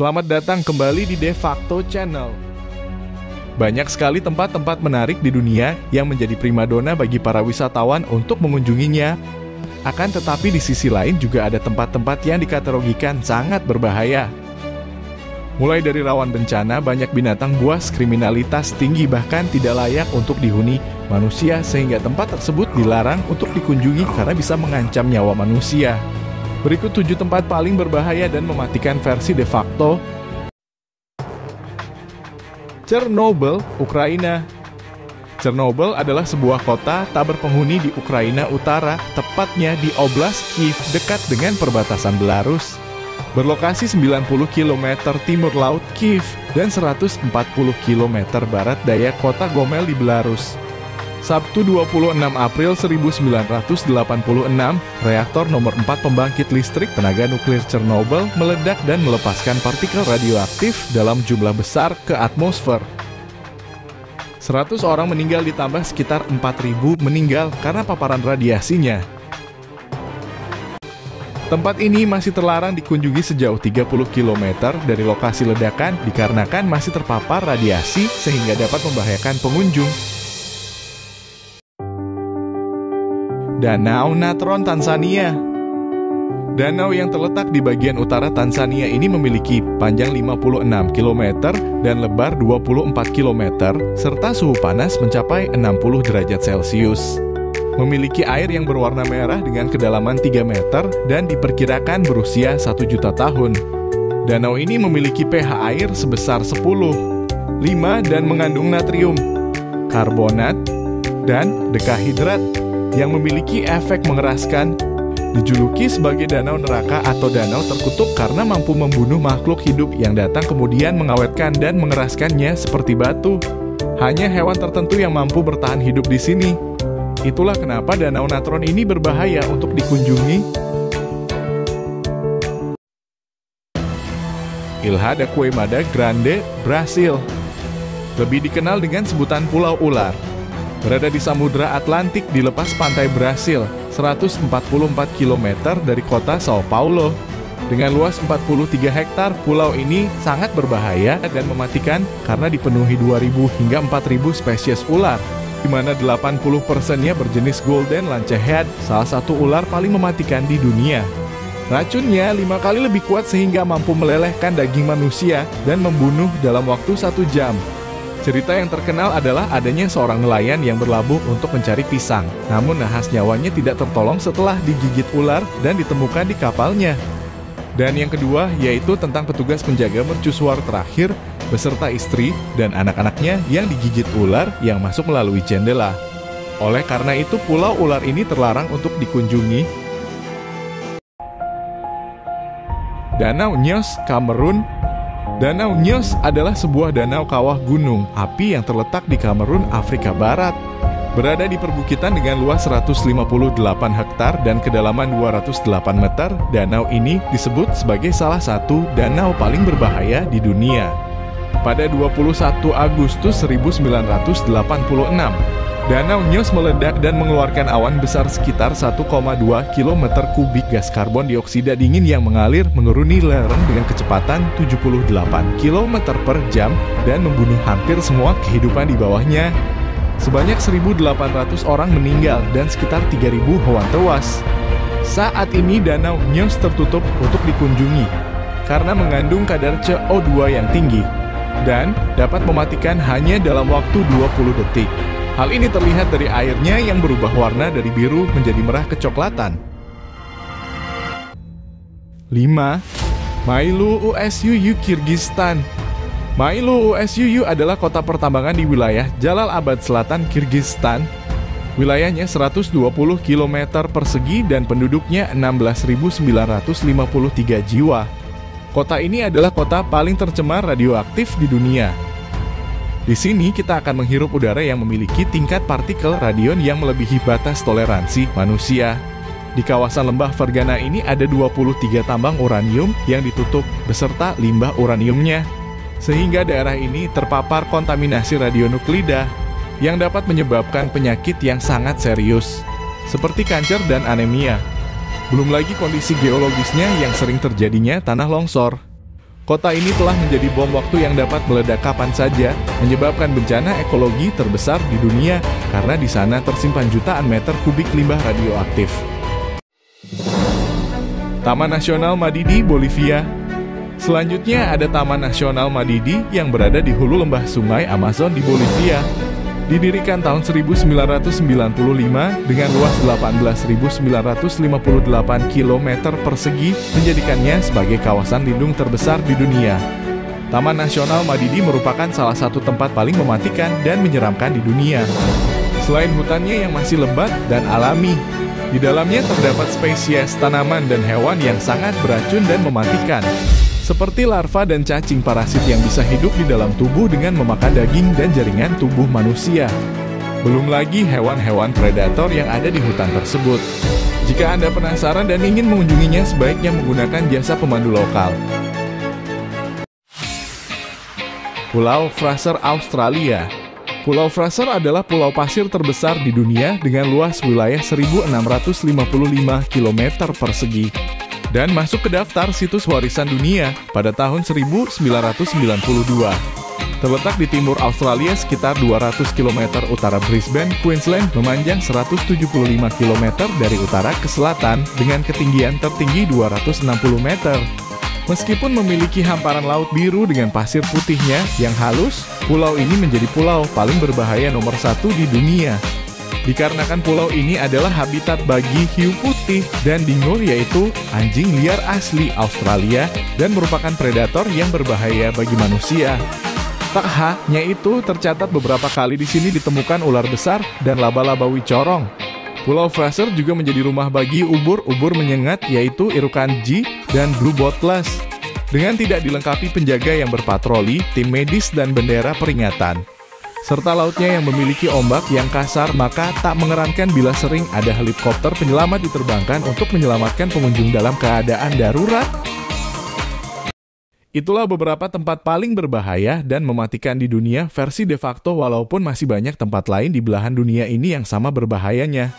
Selamat datang kembali di De Facto Channel. Banyak sekali tempat-tempat menarik di dunia yang menjadi primadona bagi para wisatawan untuk mengunjunginya. Akan tetapi di sisi lain juga ada tempat-tempat yang dikategorikan sangat berbahaya. Mulai dari rawan bencana, banyak binatang buas, kriminalitas tinggi bahkan tidak layak untuk dihuni manusia sehingga tempat tersebut dilarang untuk dikunjungi karena bisa mengancam nyawa manusia. Berikut 7 tempat paling berbahaya dan mematikan versi De Facto. Chernobyl, Ukraina. Chernobyl adalah sebuah kota tak berpenghuni di Ukraina Utara, tepatnya di Oblast Kiev dekat dengan perbatasan Belarus. Berlokasi 90 km timur laut Kiev dan 140 km barat daya kota Gomel di Belarus. Sabtu 26 April 1986, reaktor nomor 4 pembangkit listrik tenaga nuklir Chernobyl meledak dan melepaskan partikel radioaktif dalam jumlah besar ke atmosfer. 100 orang meninggal ditambah sekitar 4.000 meninggal karena paparan radiasinya. Tempat ini masih terlarang dikunjungi sejauh 30 km dari lokasi ledakan dikarenakan masih terpapar radiasi sehingga dapat membahayakan pengunjung. Danau Natron, Tanzania. Danau yang terletak di bagian utara Tanzania ini memiliki panjang 56 km dan lebar 24 km, serta suhu panas mencapai 60 derajat Celcius. Memiliki air yang berwarna merah dengan kedalaman 3 meter dan diperkirakan berusia 1 juta tahun. Danau ini memiliki pH air sebesar 10, 5 dan mengandung natrium, karbonat, dan dekahidrat yang memiliki efek mengeraskan. Dijuluki sebagai danau neraka atau danau terkutuk karena mampu membunuh makhluk hidup yang datang kemudian mengawetkan dan mengeraskannya seperti batu. Hanya hewan tertentu yang mampu bertahan hidup di sini. Itulah kenapa Danau Natron ini berbahaya untuk dikunjungi. Ilha da Queimada Grande, Brasil. Lebih dikenal dengan sebutan Pulau Ular. Berada di Samudra Atlantik di lepas pantai Brasil, 144 km dari kota Sao Paulo. Dengan luas 43 hektar, pulau ini sangat berbahaya dan mematikan karena dipenuhi 2.000 hingga 4.000 spesies ular, di mana 80%-nya berjenis Golden Lancehead, salah satu ular paling mematikan di dunia. Racunnya 5 kali lebih kuat sehingga mampu melelehkan daging manusia dan membunuh dalam waktu 1 jam. Cerita yang terkenal adalah adanya seorang nelayan yang berlabuh untuk mencari pisang. Namun nahas nyawanya tidak tertolong setelah digigit ular dan ditemukan di kapalnya. Dan yang kedua yaitu tentang petugas penjaga mercusuar terakhir beserta istri dan anak-anaknya yang digigit ular yang masuk melalui jendela. Oleh karena itu pulau ular ini terlarang untuk dikunjungi. Danau Nyos, Kamerun. Danau Nyos adalah sebuah danau kawah gunung api yang terletak di Kamerun, Afrika Barat. Berada di perbukitan dengan luas 158 hektar dan kedalaman 208 meter, danau ini disebut sebagai salah satu danau paling berbahaya di dunia. Pada 21 Agustus 1986, Danau Nyos meledak dan mengeluarkan awan besar sekitar 1,2 km kubik gas karbon dioksida dingin yang mengalir menuruni lereng dengan kecepatan 78 km per jam dan membunuh hampir semua kehidupan di bawahnya. Sebanyak 1.800 orang meninggal dan sekitar 3.000 hewan tewas. Saat ini Danau Nyos tertutup untuk dikunjungi karena mengandung kadar CO2 yang tinggi dan dapat mematikan hanya dalam waktu 20 detik. Hal ini terlihat dari airnya yang berubah warna dari biru menjadi merah kecoklatan. 5. Mailu USUU, Kirgistan. Mailu USUU adalah kota pertambangan di wilayah Jalalabad Selatan, Kirgistan. Wilayahnya 120 km persegi dan penduduknya 16.953 jiwa. Kota ini adalah kota paling tercemar radioaktif di dunia. Di sini kita akan menghirup udara yang memiliki tingkat partikel radion yang melebihi batas toleransi manusia. Di kawasan lembah Fergana ini ada 23 tambang uranium yang ditutup beserta limbah uraniumnya. Sehingga daerah ini terpapar kontaminasi radionuklida yang dapat menyebabkan penyakit yang sangat serius, seperti kanker dan anemia. Belum lagi kondisi geologisnya yang sering terjadinya tanah longsor. Kota ini telah menjadi bom waktu yang dapat meledak kapan saja, menyebabkan bencana ekologi terbesar di dunia karena di sana tersimpan jutaan meter kubik limbah radioaktif. Taman Nasional Madidi, Bolivia. Selanjutnya ada Taman Nasional Madidi yang berada di hulu lembah sungai Amazon di Bolivia. Didirikan tahun 1995 dengan luas 18.958 km persegi, menjadikannya sebagai kawasan lindung terbesar di dunia. Taman Nasional Madidi merupakan salah satu tempat paling mematikan dan menyeramkan di dunia. Selain hutannya yang masih lebat dan alami, di dalamnya terdapat spesies tanaman dan hewan yang sangat beracun dan mematikan, seperti larva dan cacing parasit yang bisa hidup di dalam tubuh dengan memakan daging dan jaringan tubuh manusia. Belum lagi hewan-hewan predator yang ada di hutan tersebut. Jika Anda penasaran dan ingin mengunjunginya, sebaiknya menggunakan jasa pemandu lokal. Pulau Fraser, Australia. Pulau Fraser adalah pulau pasir terbesar di dunia dengan luas wilayah 1.655 km persegi dan masuk ke daftar situs warisan dunia pada tahun 1992. Terletak di timur Australia sekitar 200 km utara Brisbane, Queensland, memanjang 175 km dari utara ke selatan dengan ketinggian tertinggi 260 meter. Meskipun memiliki hamparan laut biru dengan pasir putihnya yang halus, pulau ini menjadi pulau paling berbahaya nomor 1 di dunia. Dikarenakan pulau ini adalah habitat bagi hiu putih dan dingo, yaitu anjing liar asli Australia dan merupakan predator yang berbahaya bagi manusia. Tak hanya itu, tercatat beberapa kali di sini ditemukan ular besar dan laba-laba wicorong. Pulau Fraser juga menjadi rumah bagi ubur-ubur menyengat, yaitu irukanji dan blue bottles. Dengan tidak dilengkapi penjaga yang berpatroli, tim medis dan bendera peringatan. Serta lautnya yang memiliki ombak yang kasar, maka tak mengerankan bila sering ada helikopter penyelamat diterbangkan untuk menyelamatkan pengunjung dalam keadaan darurat. Itulah beberapa tempat paling berbahaya dan mematikan di dunia versi de facto, walaupun masih banyak tempat lain di belahan dunia ini yang sama berbahayanya.